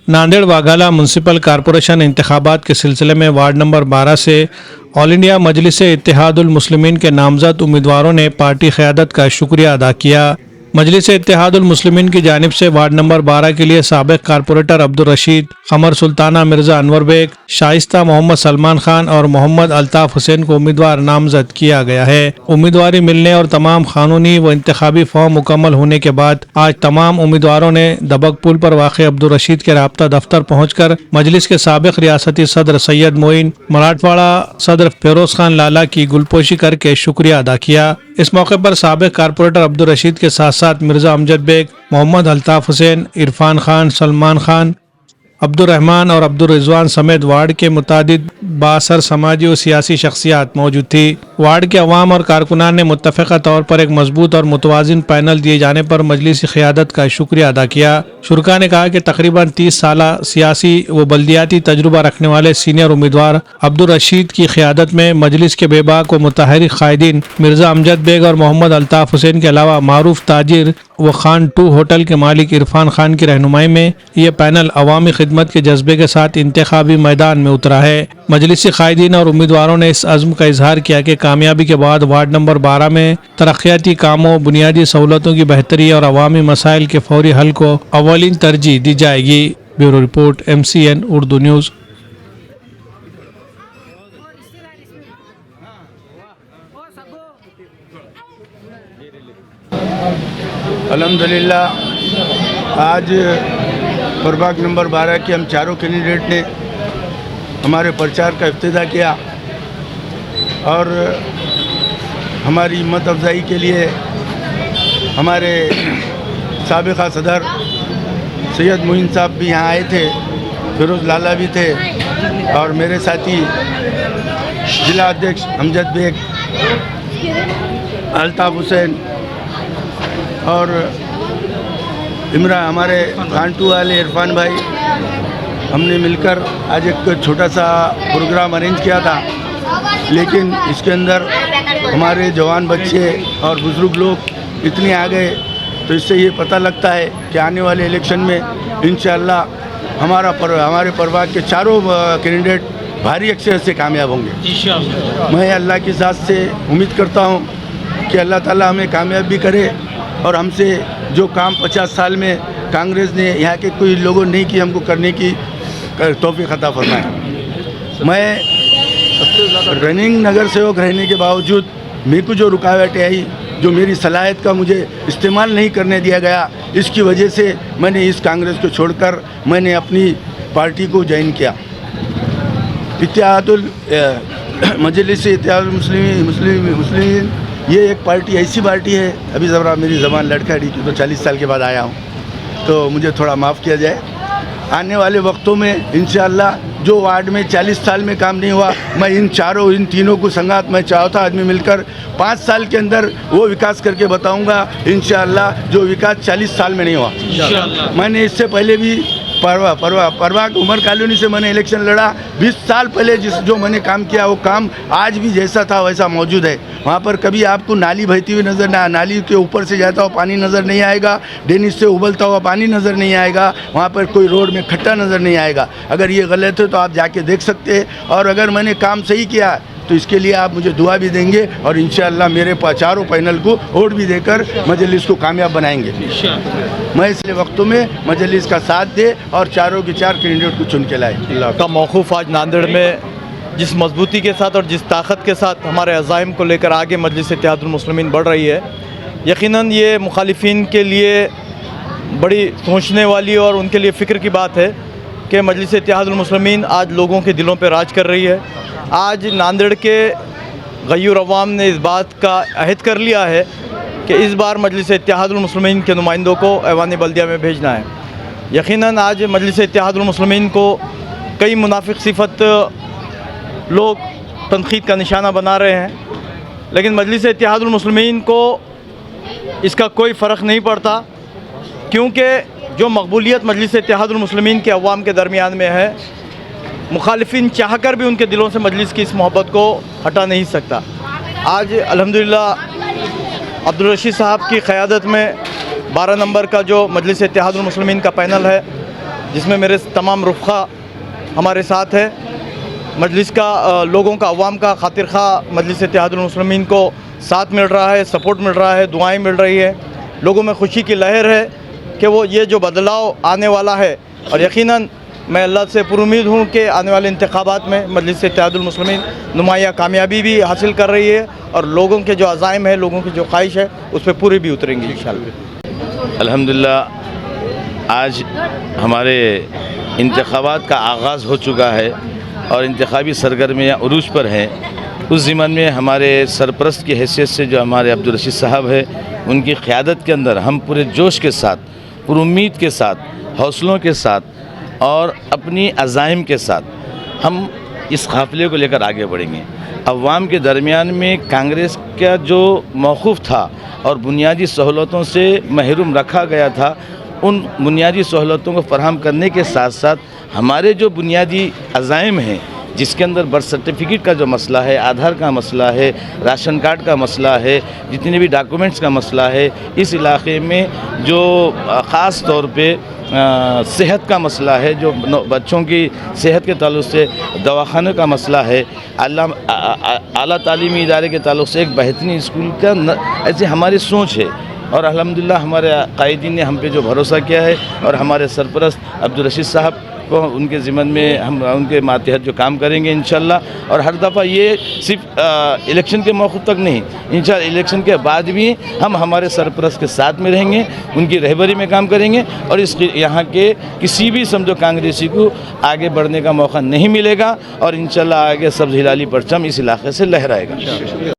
नांदेड़ वाघाला municipal corporation इंतखाबात के सिलसिले में वार्ड नंबर 12 से ऑल इंडिया मजलिस इत्तेहादुल मुस्लिमीन के नामजद उम्मीदवारों ने पार्टी क़यादत का शुक्रिया अदा किया। मजलिस इत्तेहादुल मुस्लिमीन की जानिब से वार्ड नंबर 12 के लिए साबिक़ कारपोरेटर अब्दुल रशीद, कमर सुल्ताना मिर्ज़ा अनवर बेग, शाइस्ता मोहम्मद सलमान खान और मोहम्मद अल्ताफ़ हुसैन को उम्मीदवार नामजद किया गया है। उम्मीदवारी मिलने और तमाम कानूनी व इंतखाबी फॉर्म मुकम्मल होने के बाद आज तमाम उम्मीदवारों ने दबक पुल पर वाक़ अब्दुल रशीद के राब्ता दफ्तर पहुँचकर मजलिस के साबिक़ रियासती सदर सैयद मोइन, मराठवाड़ा सदर फिरोज खान लाला की गुलपोशी करके शुक्रिया अदा किया। इस मौके पर साबिक़ कारपोरेटर अब्दुल रशीद के साथ साथ मिर्ज़ा अमजद बेग, मोहम्मद अल्ताफ़ हुसैन, इरफान खान, सलमान खान, अब्दुल रहमान और अब्दुल रिजवान समेत वार्ड के मुतादिद बासर समाजी और सियासी शख्सियात मौजूद थी। वार्ड के अवाम और कारकुनान ने मुत्तफ़िक़ा तौर पर एक मजबूत और मुतवाज़िन पैनल दिए जाने पर मजलिस क़यादत का शुक्रिया अदा किया। शुरका ने कहा कि तकरीबन 30 साला सियासी व बल्दियाती तजुर्बा रखने वाले सीनियर उम्मीदवार अब्दुल रशीद की क़यादत में मजलिस के बेबाक व मुतहरिक क़ायदीन मिर्ज़ा अमजद बेग और मोहम्मद अल्ताफ़ हुसैन के अलावा मारूफ ताजिर व खान 2 होटल के मालिक इरफान खान की रहनुमाई में ये पैनल अवामी खिदमत के जज्बे के साथ इंतखाबी मैदान में उतरा है। मजलिसी कायदीन और उम्मीदवारों ने इस अज़्म का इजहार किया कि कामयाबी के बाद वार्ड नंबर 12 में तरक्याती कामों, बुनियादी सहूलतों की बेहतरी और अवामी मसाइल के फौरी हल को अव्वलीन तरजीह दी जाएगी। Bureau report, MCN Urdu news. अल्हम्दुलिल्लाह आज प्रभाग नंबर 12 के हम चारों कैंडिडेट ने हमारे प्रचार का इफ्तिताह किया और हमारी हिम्मत अफजाई के लिए हमारे साबिक़ा सदर सैयद मोइन साहब भी यहाँ आए थे, फिरोज़ लाला भी थे और मेरे साथी जिला अध्यक्ष अमजद बेग, अल्ताफ़ हुसैन और हमारे कांटू वाले इरफान भाई, हमने मिलकर आज एक छोटा सा प्रोग्राम अरेंज किया था। लेकिन इसके अंदर हमारे जवान बच्चे और बुज़ुर्ग लोग इतने आ गए तो इससे ये पता लगता है कि आने वाले इलेक्शन में इंशाअल्लाह हमारे प्रभाग के चारों कैंडिडेट भारी अक्षर से कामयाब होंगे। मैं अल्लाह की ज़ात से उम्मीद करता हूँ कि अल्लाह ताला हमें कामयाब भी करे और हमसे जो काम 50 साल में कांग्रेस ने यहाँ के कोई लोगों ने नहीं की, हमको करने की तौफीक अता फरमाए। मैं रनिंग नगर सेवक रहने के बावजूद मेरे को जो रुकावटें आई, जो मेरी सलाहियत का मुझे इस्तेमाल नहीं करने दिया गया, इसकी वजह से मैंने इस कांग्रेस को छोड़कर मैंने अपनी पार्टी को ज्वाइन किया। इत्तेहादुल मजलिस इत्तेहादुल मुस्लिमीन ये एक पार्टी ऐसी पार्टी है, अभी ज़रा मेरी ज़बान लड़खड़ी की तो 40 साल के बाद आया हूँ तो मुझे थोड़ा माफ़ किया जाए। आने वाले वक्तों में इंशाअल्लाह जो वार्ड में 40 साल में काम नहीं हुआ, मैं इन तीनों को संगात मैं चौथा आदमी मिलकर 5 साल के अंदर वो विकास करके बताऊंगा इंशाअल्लाह, जो विकास 40 साल में नहीं हुआ। मैंने इससे पहले भी परवाग उमर कॉलोनी से मैंने इलेक्शन लड़ा। 20 साल पहले जो मैंने काम किया वो काम आज भी जैसा था वैसा मौजूद है। वहाँ पर कभी आपको नाली बहती हुई नज़र ना, नाली के ऊपर से जाता हुआ पानी नज़र नहीं आएगा, डेनिस से उबलता हुआ पानी नज़र नहीं आएगा, वहाँ पर कोई रोड में खट्टा नज़र नहीं आएगा। अगर ये गलत है तो आप जाके देख सकते हैं और अगर मैंने काम सही किया तो इसके लिए आप मुझे दुआ भी देंगे और इंशाअल्लाह मेरे चारों पैनल को वोट भी देकर मजलिस को कामयाब बनाएंगे। मैं इसलिए वक्तों में मजलिस का साथ दे और चारों के चार कैंडिडेट को चुन के लाए। का मौक़ूफ़ आज नांदेड़ में जिस मजबूती के साथ और जिस ताकत के साथ हमारे अज़ाइम को लेकर आगे मजलिस इत्तेहादुल मुस्लिमीन बढ़ रही है, यकीनन ये मुखालिफिन के लिए बड़ी सोचने वाली और उनके लिए फ़िक्र की बात है कि मजलिस इत्तेहादुल मुस्लिमीन आज लोगों के दिलों पर राज कर रही है। आज नांदेड़ के गय्यूर अवाम ने इस बात का अहद कर लिया है कि इस बार मजलिस इत्तेहादुल मुस्लिमीन के नुमाइंदों को ऐवान बल्दिया में भेजना है। यकीनन आज मजलिस इत्तेहादुल मुस्लिमीन को कई मुनाफिक सिफत लोग तनक़ीद का निशाना बना रहे हैं, लेकिन मजलिस इत्तेहादुल मुस्लिमीन को इसका कोई फ़र्क नहीं पड़ता, क्योंकि जो मकबूलियत मजलिस इत्तेहादुल मुस्लिमीन के अवाम के दरमियान में है, मुखालिफिन चाहकर भी उनके दिलों से मजलिस की इस मोहब्बत को हटा नहीं सकता। आज अल्हम्दुलिल्लाह अब्दुल रशीद साहब की क़यादत में 12 नंबर का जो मजलिस इत्तेहादुल मुस्लिमीन का पैनल है जिसमें मेरे तमाम रुफ़ा हमारे साथ है। मजलिस का लोगों का, अवाम का खातिर खा मजलिस इत्तेहादुल मुस्लिमीन को साथ मिल रहा है, सपोर्ट मिल रहा है, दुआएं मिल रही है। लोगों में खुशी की लहर है कि वो ये जो बदलाव आने वाला है, और यकीनन मैं अल्लाह से पुरुमीद हूँ कि आने वाले इंतखाबात में मजलिस इत्तेहादुल मुस्लिमीन नुमाया कामयाबी भी हासिल कर रही है और लोगों के जो अज़ाइम है, लोगों की जो ख्वाहिश है, उस पर पूरी भी उतरेंगी इंशाअल्लाह। अल्हम्दुलिल्लाह आज हमारे इंतखाबात का आगाज़ हो चुका है और इंतखाबी सरगर्मियाँ उरूज पर हैं। उस ज़िम्मन में हमारे सरपरस्त की हैसियत से जो हमारे अब्दुल रशीद साहब है, उनकी क़यादत के अंदर हम पूरे जोश के साथ, पुरुम्मीद के साथ, हौसलों के साथ और अपनी अज़ाइम के साथ हम इस काफ़िले को लेकर आगे बढ़ेंगे। अवाम के दरमियान में कांग्रेस का जो मौक़ूफ़ था और बुनियादी सहूलतों से महरूम रखा गया था, उन बुनियादी सहूलतों को फराहम करने के साथ साथ हमारे जो बुनियादी अज़ाइम हैं, जिसके अंदर बर्थ सर्टिफिकेट का जो मसला है, आधार का मसला है, राशन कार्ड का मसला है, जितने भी डॉक्यूमेंट्स का मसला है, इस इलाके में जो ख़ास तौर पे सेहत का मसला है, जो बच्चों की सेहत के ताल्लुक़ से दवाखाने का मसला है, आला तालीमी इदारे के ताल्लुक़ से एक बेहतरीन स्कूल का ऐसे हमारी सोच है। और अल्हम्दुलिल्लाह हमारे कायदीन ने हम पे जो भरोसा किया है और हमारे सरपरस्त अब्दुल रशीद साहब को उनके ज़िम्मन में हम उनके मातहत जो काम करेंगे इंशाअल्लाह। और हर दफ़ा ये सिर्फ इलेक्शन के मौक़िफ़ तक नहीं, इंशाअल्लाह इलेक्शन के बाद भी हम हमारे सरपरस्त के साथ में रहेंगे, उनकी रहबरी में काम करेंगे और इस यहाँ के किसी भी समझो कांग्रेसी को आगे बढ़ने का मौका नहीं मिलेगा और इंशाअल्लाह आगे सब्ज़ हिलाली परचम इस इलाके से लहराएगा।